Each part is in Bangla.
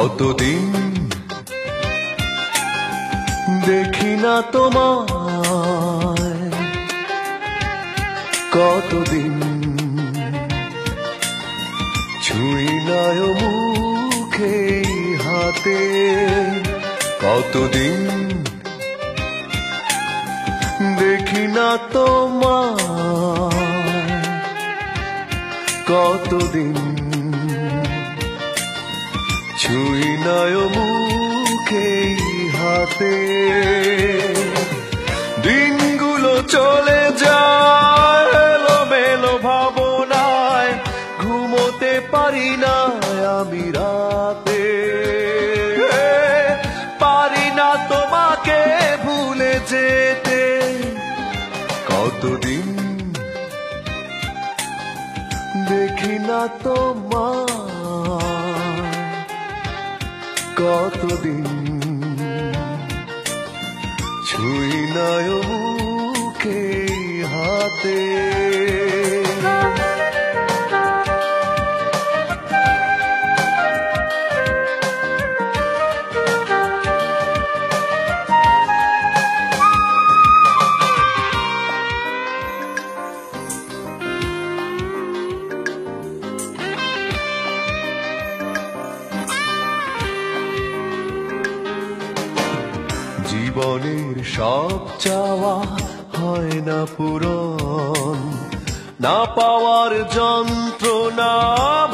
কতদিন দেখি না তোমায়, কতদিন ছুঁই নাই মুখে হাতে, কতদিন দেখি না তোমায়, কতদিন ছুঁই নাই মুখে হাতে। দিনগুলো চলে যায় এলোমেলো ভাবনায়, ঘুমোতে পারি না আমি রাতে, পারি না তোমাকে ভুলে যেতে। কতদিন দেখি না তোমায়, কতদিন ছুঁই নাই মুখে হাতে। জীবনের সব চাওয়া হয় না পূরণ, না পাওয়ার যন্ত্রণা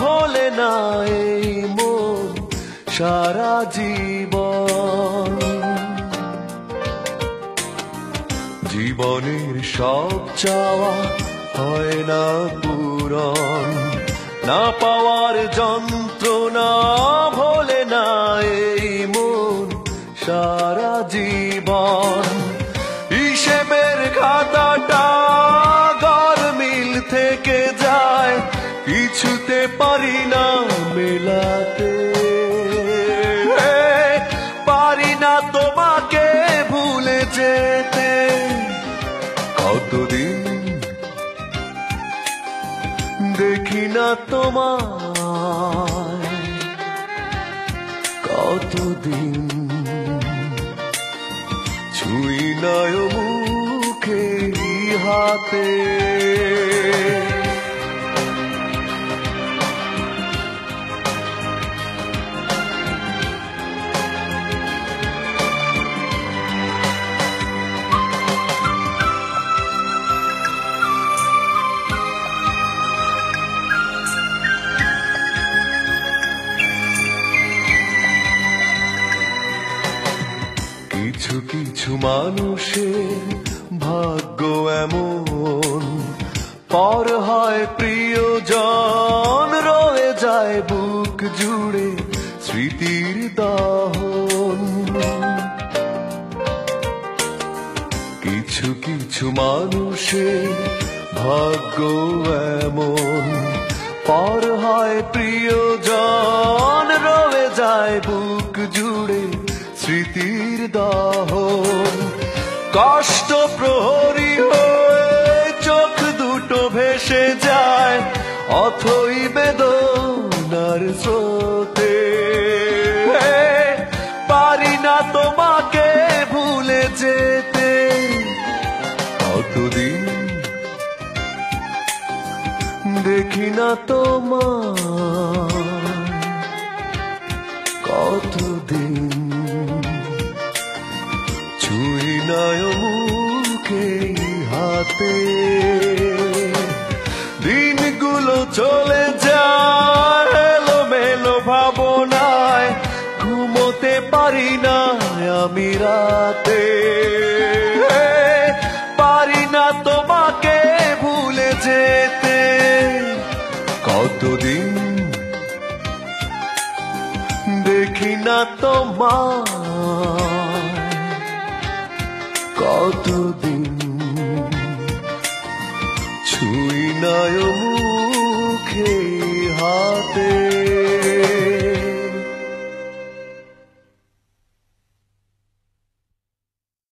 ভোলে না এই মন সারা জীবন। জীবনের সব চাওয়া হয় না পূরণ, না পাওয়ার যন্ত্রণা ভোলে না এই মন সারা জীবন। হিসেবের খাতাটা গরমিল থেকে যায়, কিছুতে পারি না মেলাতে, পারি না তোমাকে ভুলে যেতে। কতদিন দেখি না তোমায়, কতদিন ছুঁই নাই মুখে হাতে। কিছু কিছু মানুষের ভাগ্য এমন, পর হয় প্রিয়জন, রয়ে যায় বুক জুড়ে স্মৃতির দাহন। কিছু কিছু মানুষের ভাগ্য এমন, পর হয় প্রিয়জন, রয়ে যায় বুক জুড়ে স্মৃতির দাহন। কষ্ট প্রহরী হয়ে চোখ দুটো ভেসে যায় অথই বেদনার স্রোতে, পারি না তোমাকে ভুলে যেতে। কতদিন দেখি না তোমায়, কতদিন ছুঁই নাই মুখে হাতে। দিনগুলো চলে যায় এলোমেলো ভাবনায়, ঘুমোতে পারি না আমি রাতে, পারি না তোমাকে ভুলে যেতে। কতদিন দেখি না তোমায়, কতদিন